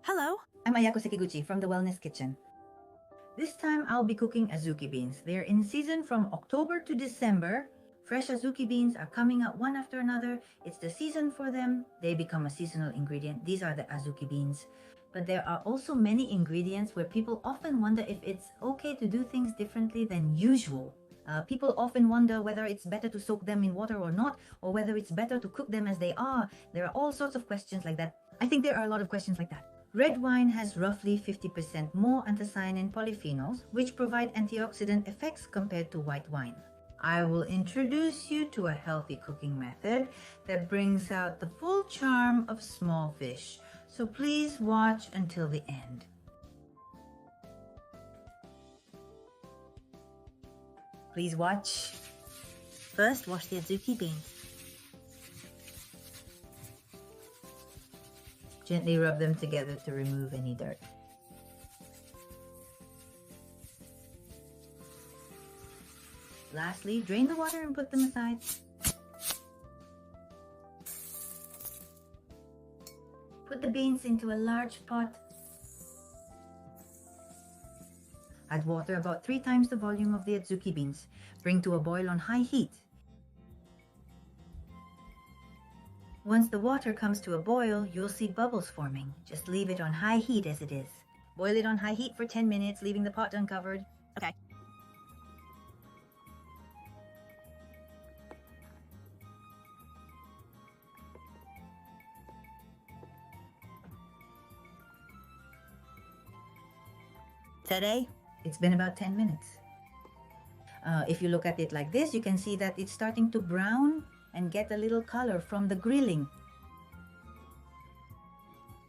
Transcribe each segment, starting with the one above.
Hello, I'm Ayako Sekiguchi from the Wellness Kitchen. This time I'll be cooking Azuki beans. They're in season from October to December. Fresh Azuki beans are coming out one after another. It's the season for them. They become a seasonal ingredient. These are the Azuki beans. But there are also many ingredients where people often wonder if it's okay to do things differently than usual. People often wonder whether it's better to soak them in water or not, or whether it's better to cook them as they are. There are all sorts of questions like that. I think there are a lot of questions like that. Red wine has roughly 50% more anthocyanin polyphenols, which provide antioxidant effects compared to white wine. I will introduce you to a healthy cooking method that brings out the full charm of small fish. So please watch until the end. Please watch. First, wash the Azuki beans. Gently rub them together to remove any dirt. Lastly, drain the water and put them aside. Put the beans into a large pot. Add water about 3 times the volume of the Azuki beans. Bring to a boil on high heat. Once the water comes to a boil, you'll see bubbles forming. Just leave it on high heat as it is. Boil it on high heat for 10 minutes, leaving the pot uncovered. Okay. Today, it's been about 10 minutes. If you look at it like this, you can see that it's starting to brown and get a little color from the grilling.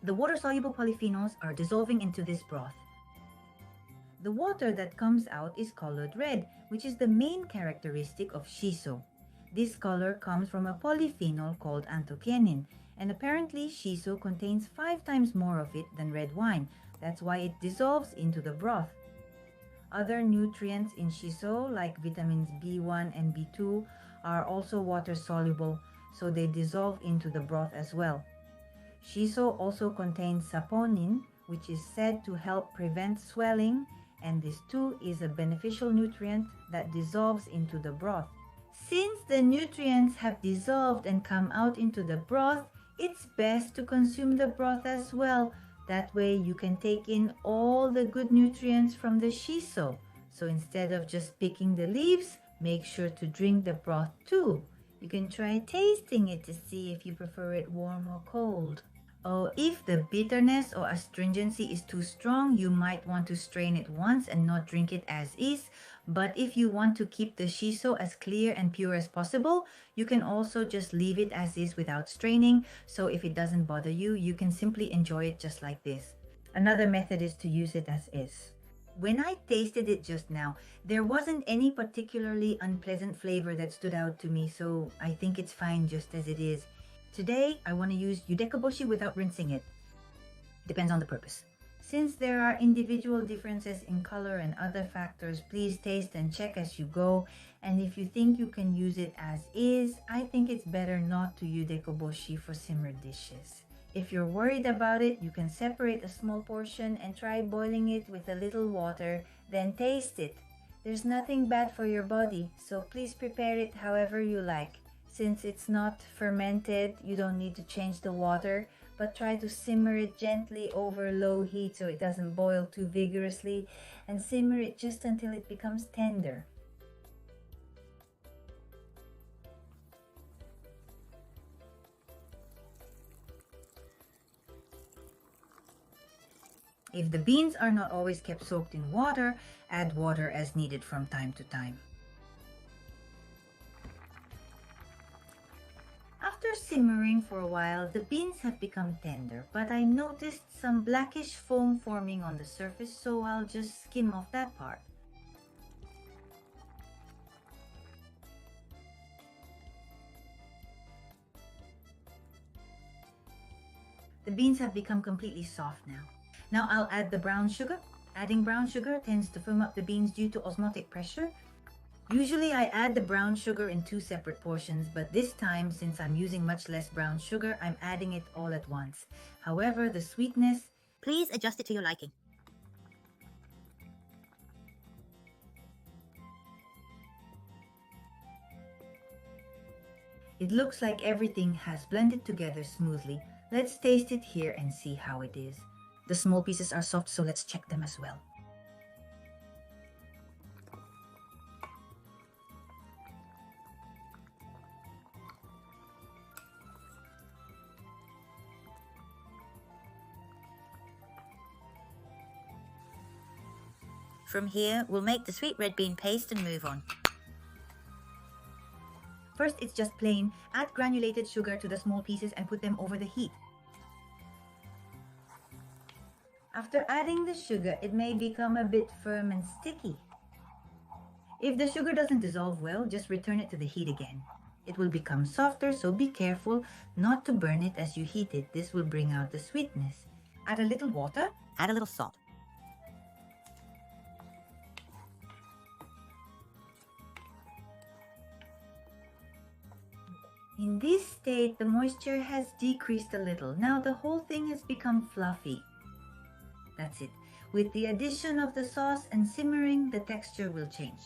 The water-soluble polyphenols are dissolving into this broth. The water that comes out is colored red, which is the main characteristic of Shiso. This color comes from a polyphenol called anthocyanin, and apparently Shiso contains 5 times more of it than red wine. That's why it dissolves into the broth. Other nutrients in Shiso, like vitamins B1 and B2, are also water-soluble, so they dissolve into the broth as well. Shiso also contains saponin, which is said to help prevent swelling, and this too is a beneficial nutrient that dissolves into the broth. Since the nutrients have dissolved and come out into the broth, it's best to consume the broth as well. That way you can take in all the good nutrients from the Shiso. So instead of just picking the leaves, make sure to drink the broth too. You can try tasting it to see if you prefer it warm or cold. Oh, if the bitterness or astringency is too strong, you might want to strain it once and not drink it as is. But if you want to keep the Shiso as clear and pure as possible, you can also just leave it as is without straining. So if it doesn't bother you, you can simply enjoy it just like this. Another method is to use it as is. When I tasted it just now, there wasn't any particularly unpleasant flavor that stood out to me, so I think it's fine just as it is. Today, I want to use yudekaboshi without rinsing it. Depends on the purpose. Since there are individual differences in color and other factors, please taste and check as you go. And if you think you can use it as is, I think it's better not to yudekaboshi for simmered dishes. If you're worried about it, you can separate a small portion and try boiling it with a little water, then taste it. There's nothing bad for your body, so please prepare it however you like. Since it's not fermented, you don't need to change the water, but try to simmer it gently over low heat so it doesn't boil too vigorously, and simmer it just until it becomes tender. If the beans are not always kept soaked in water, add water as needed from time to time. After simmering for a while, the beans have become tender, but I noticed some blackish foam forming on the surface, so I'll just skim off that part. The beans have become completely soft now. Now I'll add the brown sugar. Adding brown sugar tends to firm up the beans due to osmotic pressure. Usually I add the brown sugar in 2 separate portions, but this time, since I'm using much less brown sugar, I'm adding it all at once. However, the sweetness Please adjust it to your liking. It looks like everything has blended together smoothly. Let's taste it here and see how it is. The small pieces are soft, so let's check them as well. From here, we'll make the sweet red bean paste and move on. First, it's just plain. Add granulated sugar to the small pieces and put them over the heat. After adding the sugar, it may become a bit firm and sticky. If the sugar doesn't dissolve well, just return it to the heat again. It will become softer, so be careful not to burn it as you heat it. This will bring out the sweetness. Add a little water. Add a little salt. In this state, the moisture has decreased a little. Now the whole thing has become fluffy. That's it. With the addition of the sauce and simmering, the texture will change.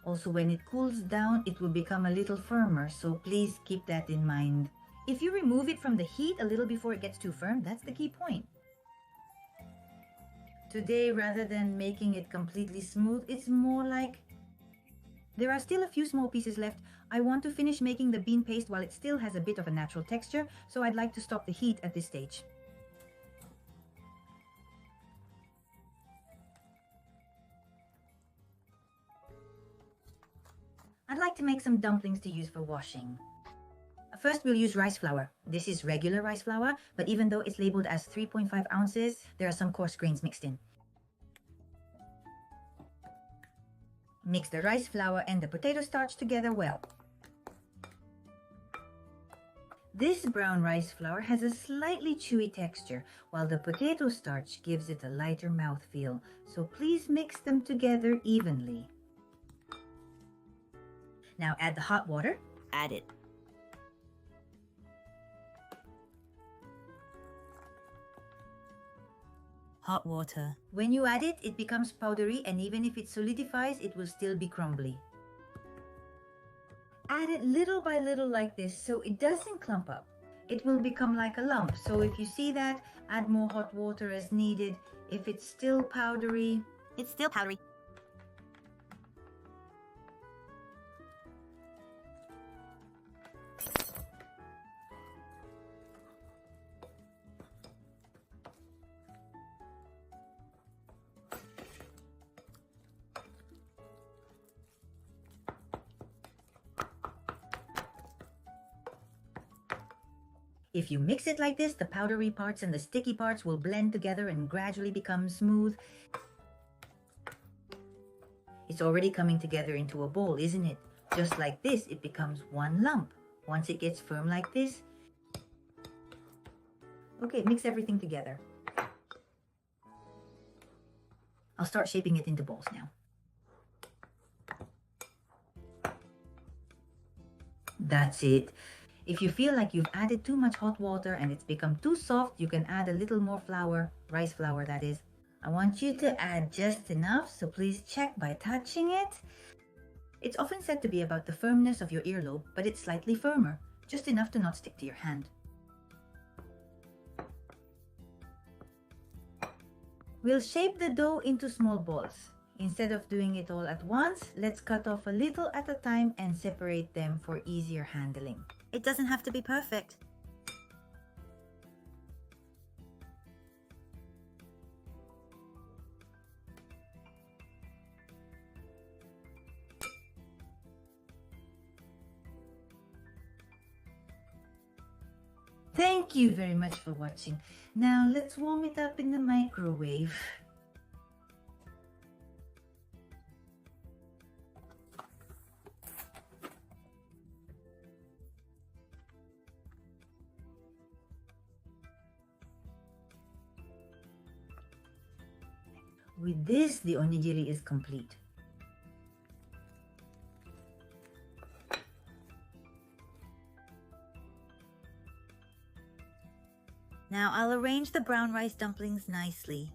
Also, when it cools down, it will become a little firmer, so please keep that in mind. If you remove it from the heat a little before it gets too firm, that's the key point. Today, rather than making it completely smooth, it's more like... There are still a few small pieces left. I want to finish making the bean paste while it still has a bit of a natural texture, so I'd like to stop the heat at this stage. I'd like to make some dumplings to use for washing. First, we'll use rice flour. This is regular rice flour, but even though it's labeled as 3.5 ounces, there are some coarse grains mixed in. Mix the rice flour and the potato starch together well. This brown rice flour has a slightly chewy texture, while the potato starch gives it a lighter mouthfeel, so please mix them together evenly. Now add the hot water. Add it. Hot water. When you add it, it becomes powdery, and even if it solidifies, it will still be crumbly. Add it little by little like this so it doesn't clump up. It will become like a lump, so if you see that, add more hot water as needed. If it's still powdery... It's still powdery. If you mix it like this, the powdery parts and the sticky parts will blend together and gradually become smooth. It's already coming together into a bowl, isn't it? Just like this, it becomes one lump. Once it gets firm like this... Okay, mix everything together. I'll start shaping it into balls now. That's it. If you feel like you've added too much hot water and it's become too soft, you can add a little more flour, rice flour that is. I want you to add just enough, so please check by touching it. It's often said to be about the firmness of your earlobe, but it's slightly firmer, just enough to not stick to your hand. We'll shape the dough into small balls. Instead of doing it all at once, let's cut off a little at a time and separate them for easier handling. It doesn't have to be perfect. Thank you very much for watching. Now let's warm it up in the microwave. With this, the onigiri is complete. Now I'll arrange the brown rice dumplings nicely.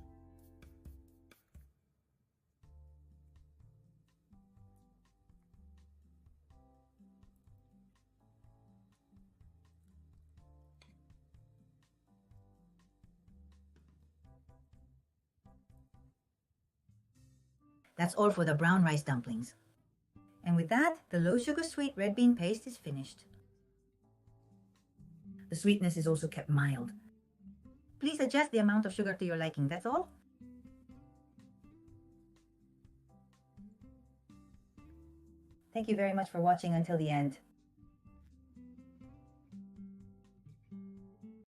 That's all for the brown rice dumplings. And with that, the low sugar sweet red bean paste is finished. The sweetness is also kept mild. Please adjust the amount of sugar to your liking, that's all. Thank you very much for watching until the end.